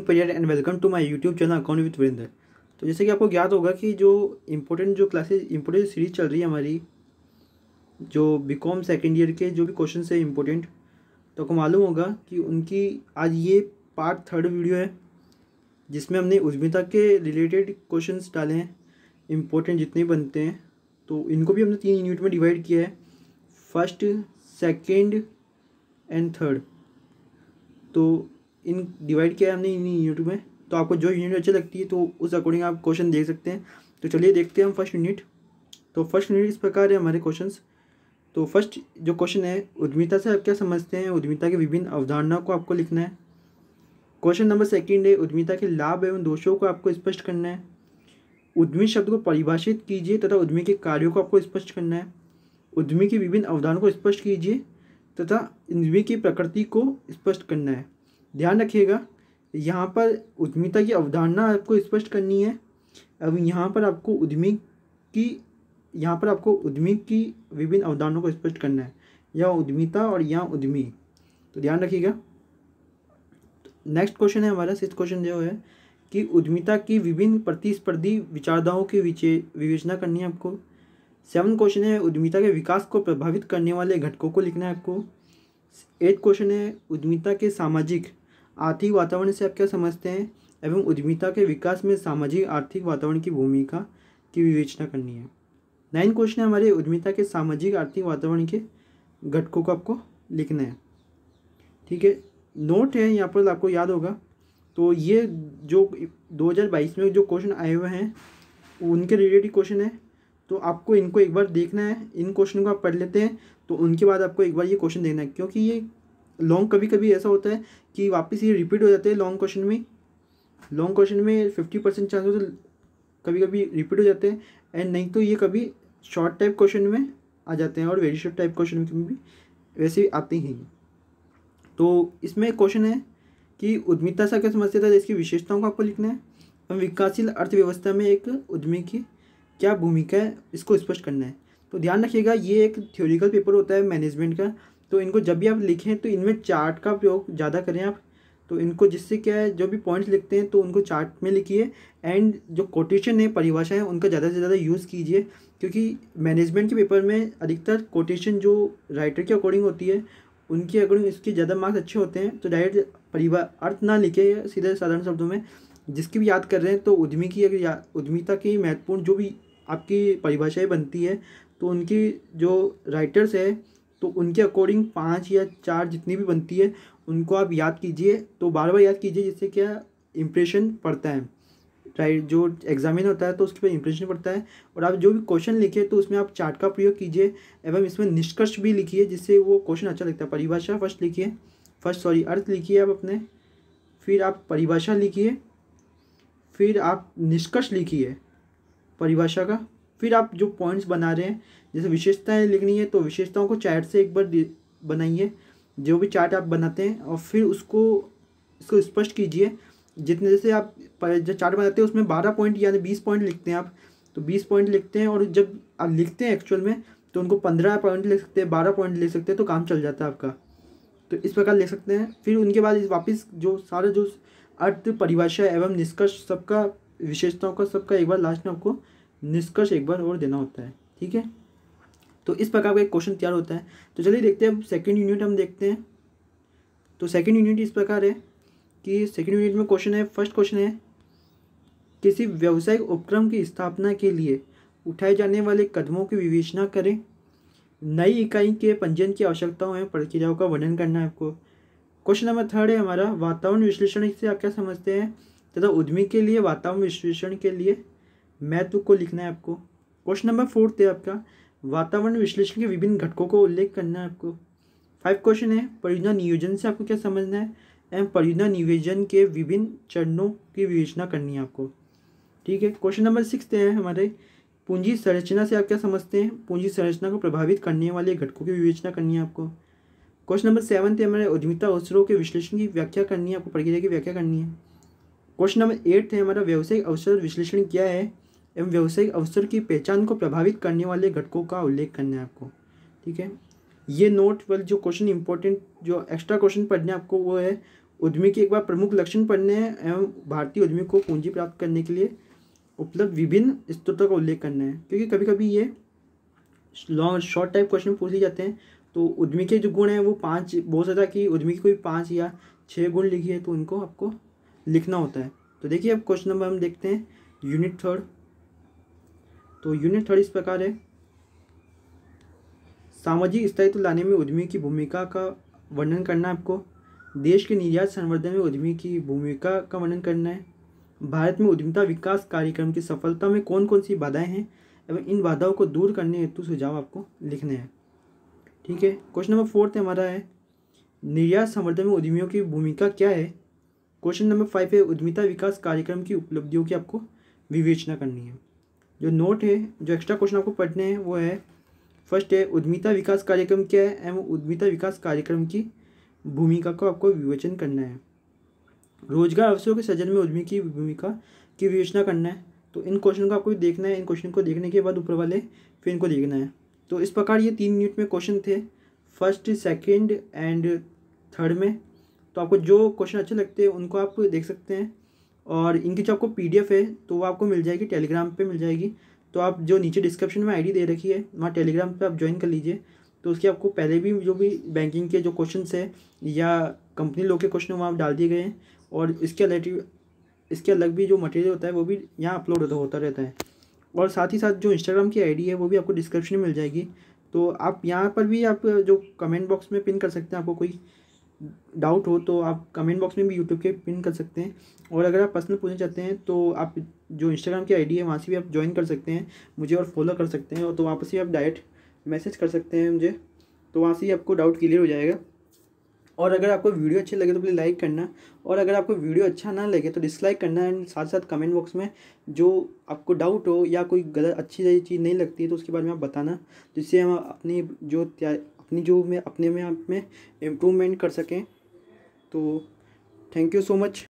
Period and welcome to my YouTube channel account with Virendra. तो जैसे कि आपको ज्ञात होगा कि जो इम्पोर्टेंट सीरीज चल रही है हमारी, जो बीकॉम सेकेंड ईयर के जो भी क्वेश्चन है इम्पोर्टेंट, तो आपको मालूम होगा कि उनकी आज ये पार्ट 3 वीडियो है, जिसमें हमने उद्यमिता के रिलेटेड क्वेश्चंस डाले हैं इम्पोर्टेंट जितने बनते हैं। तो इनको भी हमने 3 यूनिट में डिवाइड किया है, फर्स्ट, सेकेंड एंड थर्ड। तो इन डिवाइड किया है हमने इन यूनिट में। तो आपको जो यूनिट अच्छी लगती है तो उस अकॉर्डिंग आप क्वेश्चन देख सकते हैं। तो चलिए देखते हैं हम फर्स्ट यूनिट। तो फर्स्ट यूनिट इस प्रकार है हमारे क्वेश्चंस। तो फर्स्ट जो क्वेश्चन है, उद्यमिता से आप क्या समझते हैं, उद्यमिता के विभिन्न अवधारणाओं को आपको लिखना है। क्वेश्चन नंबर सेकेंड है, उद्यमिता के लाभ एवं दोषों को आपको स्पष्ट करना है। उद्यमी शब्द को परिभाषित कीजिए तथा उद्यमी के कार्यों को आपको स्पष्ट करना है। उद्यमी की विभिन्न अवधारणाओं को स्पष्ट कीजिए तथा उद्यमी की प्रकृति को स्पष्ट करना है। ध्यान रखिएगा, यहाँ पर उद्यमिता की अवधारणा आपको स्पष्ट करनी है। अब यहाँ पर आपको उद्यमी की विभिन्न अवधारणाओं को स्पष्ट करना है, यहाँ उद्यमिता और यहाँ उद्यमी। तो ध्यान रखिएगा। नेक्स्ट क्वेश्चन है हमारा, 6th क्वेश्चन जो है कि उद्यमिता की विभिन्न प्रतिस्पर्धी विचारधाराओं की विवेचना करनी है आपको। 7th क्वेश्चन है, उद्यमिता के विकास को प्रभावित करने वाले घटकों को लिखना है आपको। 8th क्वेश्चन है, उद्यमिता के सामाजिक आर्थिक वातावरण से आप क्या समझते हैं एवं उद्यमिता के विकास में सामाजिक आर्थिक वातावरण की भूमिका की विवेचना करनी है। 9th क्वेश्चन है हमारे, उद्यमिता के सामाजिक आर्थिक वातावरण के घटकों को आपको लिखना है। ठीक है, नोट है यहाँ पर, आपको याद होगा। तो ये जो 2022 में जो क्वेश्चन आए हुए हैं उनके रिलेटेड क्वेश्चन है, तो आपको इनको एक बार देखना है। इन क्वेश्चन को आप पढ़ लेते हैं तो उनके बाद आपको एक बार ये क्वेश्चन देखना है, क्योंकि ये लॉन्ग कभी कभी ऐसा होता है कि वापस ये रिपीट हो जाते हैं। लॉन्ग क्वेश्चन में 50% चांस होता है, कभी कभी रिपीट हो जाते हैं, एंड नहीं तो ये कभी शॉर्ट टाइप क्वेश्चन में आ जाते हैं और वेरी शॉर्ट टाइप क्वेश्चन में भी वैसे ही आते हैं। तो इसमें क्वेश्चन है कि उद्यमिता से क्या समझते थे, इसकी विशेषताओं को आपको लिखना है। हम विकासशील अर्थव्यवस्था में एक उद्यमी की क्या भूमिका है, इसको स्पष्ट करना है। तो ध्यान रखिएगा, ये एक थ्योरिकल पेपर होता है मैनेजमेंट का। तो इनको जब भी आप लिखें तो इनमें चार्ट का प्रयोग ज़्यादा करें आप। तो इनको जिससे क्या है, जो भी पॉइंट्स लिखते हैं तो उनको चार्ट में लिखिए, एंड जो कोटेशन है, परिभाषा है, उनका ज़्यादा से ज़्यादा यूज़ कीजिए, क्योंकि मैनेजमेंट के पेपर में अधिकतर कोटेशन जो राइटर के अकॉर्डिंग होती है उनके अकॉर्डिंग इसके ज़्यादा मार्क्स अच्छे होते हैं। तो डायरेक्ट अर्थ ना लिखे, सीधे साधारण शब्दों में जिसकी भी याद कर रहे हैं। तो उद्यमिता की महत्वपूर्ण जो भी आपकी परिभाषाएँ बनती है, तो उनकी जो राइटर्स है तो उनके अकॉर्डिंग 5 या 4 जितनी भी बनती है उनको आप याद कीजिए। तो बार बार याद कीजिए, जिससे क्या इम्प्रेशन पड़ता है, राइट। जो एग्जामिन होता है तो उसके पर इम्प्रेशन पड़ता है। और आप जो भी क्वेश्चन लिखे तो उसमें आप चार्ट का प्रयोग कीजिए एवं इसमें निष्कर्ष भी लिखिए, जिससे वो क्वेश्चन अच्छा लगता है। परिभाषा फर्स्ट लिखिए, अर्थ लिखिए आप अपने, फिर आप परिभाषा लिखिए, फिर आप निष्कर्ष लिखिए परिभाषा का, फिर आप जो पॉइंट्स बना रहे हैं, जैसे विशेषताएं लिखनी है तो विशेषताओं को चार्ट से एक बार बनाइए, जो भी चार्ट आप बनाते हैं, और फिर इसको स्पष्ट कीजिए। जितने जैसे आप जो चार्ट बनाते हैं उसमें 12 पॉइंट यानी 20 पॉइंट लिखते हैं आप, तो 20 पॉइंट लिखते हैं, और जब आप लिखते हैं एक्चुअल में तो उनको 15 पॉइंट लिख सकते हैं, 12 पॉइंट लिख सकते हैं, तो काम चल जाता है आपका। तो इस प्रकार लिख सकते हैं। फिर उनके बाद वापस जो सारे जो अर्थ, परिभाषा एवं निष्कर्ष सबका, विशेषताओं का सबका एक बार लास्ट में आपको निष्कर्ष एक बार और देना होता है। ठीक है, तो इस प्रकार का एक क्वेश्चन तैयार होता है। तो चलिए देखते हैं, अब सेकंड यूनिट हम देखते हैं। तो सेकंड यूनिट इस प्रकार है कि सेकंड यूनिट में क्वेश्चन है, फर्स्ट क्वेश्चन है, किसी व्यावसायिक उपक्रम की स्थापना के लिए उठाए जाने वाले कदमों की विवेचना करें। नई इकाई के पंजीयन की आवश्यकताओं एवं प्रक्रियाओं का वर्णन करना है आपको। क्वेश्चन नंबर 3 है हमारा, वातावरण विश्लेषण से आप क्या समझते हैं तथा उद्यमी के लिए वातावरण विश्लेषण के लिए महत्व को लिखना है आपको। क्वेश्चन नंबर 4 है आपका, वातावरण विश्लेषण के विभिन्न घटकों को उल्लेख करना है आपको। 5 क्वेश्चन है, परियोजना नियोजन से आपको क्या समझना है एवं परियोजना नियोजन के विभिन्न चरणों की विवेचना करनी है आपको। ठीक है, क्वेश्चन नंबर 6 है हमारे, पूंजी संरचना से आप क्या समझते हैं, पूंजी संरचना को प्रभावित करने वाले घटकों की विवेचना करनी है आपको। क्वेश्चन नंबर 7 है हमारे, उद्यमिता अवसरों के विश्लेषण की व्याख्या करनी है आपको, प्रक्रिया की व्याख्या करनी है। क्वेश्चन नंबर 8 है हमारा, व्यावसायिक अवसर विश्लेषण क्या है एवं व्यावसायिक अवसर की पहचान को प्रभावित करने वाले घटकों का उल्लेख करना है आपको। ठीक है, ये नोट वाले जो क्वेश्चन इंपॉर्टेंट, जो एक्स्ट्रा क्वेश्चन पढ़ने आपको वो है उद्यमी के एक बार प्रमुख लक्षण पढ़ने हैं एवं भारतीय उद्यमी को पूंजी प्राप्त करने के लिए उपलब्ध विभिन्न स्रोतों का उल्लेख करना है, क्योंकि कभी कभी ये लॉन्ग शॉर्ट टाइप क्वेश्चन पूछ लिए जाते हैं। तो उद्यमी के जो गुण हैं वो 5 बहुत ज़्यादा कि उद्यमी की कोई 5 या 6 गुण लिखी है तो उनको आपको लिखना होता है। तो देखिए अब क्वेश्चन नंबर हम देखते हैं यूनिट 3। तो यूनिट 3 इस प्रकार है, सामाजिक स्थायित्व लाने में उद्यमी की भूमिका का वर्णन करना है आपको। देश के निर्यात संवर्धन में उद्यमी की भूमिका का वर्णन करना है। भारत में उद्यमिता विकास कार्यक्रम की सफलता में कौन कौन सी बाधाएं हैं एवं इन बाधाओं को दूर करने हेतु सुझाव आपको लिखने हैं। ठीक है, क्वेश्चन नंबर 4 हमारा है, निर्यात संवर्धन में उद्यमियों की भूमिका क्या है। क्वेश्चन नंबर 5 है, उद्यमिता विकास कार्यक्रम की उपलब्धियों की आपको विवेचना करनी है। जो नोट है, जो एक्स्ट्रा क्वेश्चन आपको पढ़ने हैं वो है, फर्स्ट है उद्यमिता विकास कार्यक्रम क्या है एवं उद्यमिता विकास कार्यक्रम की भूमिका को आपको विवेचन करना है। रोजगार अवसरों के सृजन में उद्यमी की भूमिका की विवेचना करना है। तो इन क्वेश्चन को आपको देखना है, इन क्वेश्चन को देखने के बाद ऊपर वाले फिर इनको लिखना है। तो इस प्रकार ये 3 यूनिट में क्वेश्चन थे, फर्स्ट, सेकंड एंड थर्ड में। तो आपको जो क्वेश्चन अच्छे लगते हैं उनको आप देख सकते हैं, और इनकी जो आपको PDF है तो वो आपको मिल जाएगी टेलीग्राम पे मिल जाएगी। तो आप जो नीचे डिस्क्रिप्शन में ID दे रखी है वहाँ टेलीग्राम पे आप ज्वाइन कर लीजिए। तो उसकी आपको पहले भी जो भी बैंकिंग के जो क्वेश्चन है या कंपनी लॉ के क्वेश्चन वहाँ डाल दिए गए हैं, और इसके अलग भी जो मटेरियल होता है वो भी यहाँ अपलोड होता रहता है। और साथ ही साथ जो इंस्टाग्राम की ID है वो भी आपको डिस्क्रिप्शन में मिल जाएगी। तो आप यहाँ पर भी आप जो कमेंट बॉक्स में पिन कर सकते हैं, आपको कोई डाउट हो तो आप कमेंट बॉक्स में भी यूट्यूब के पिन कर सकते हैं। और अगर आप पर्सनल पूछना चाहते हैं तो आप जो इंस्टाग्राम की ID है वहाँ से भी आप ज्वाइन कर सकते हैं मुझे और फॉलो कर सकते हैं, और तो वहाँ पर से आप डायरेक्ट मैसेज कर सकते हैं मुझे, तो वहाँ से ही आपको डाउट क्लियर हो जाएगा। और अगर आपको वीडियो अच्छी लगे तो प्लीज़ लाइक करना, और अगर आपको वीडियो अच्छा ना लगे तो डिसलाइक करना। एंड साथ साथ कमेंट बॉक्स में जो आपको डाउट हो या कोई गलत अच्छी चीज़ नहीं लगती है तो उसके बारे में आप बताना, जिससे हम अपनी जो में अपने में आप में इम्प्रूवमेंट कर सकें। तो थैंक यू सो मच।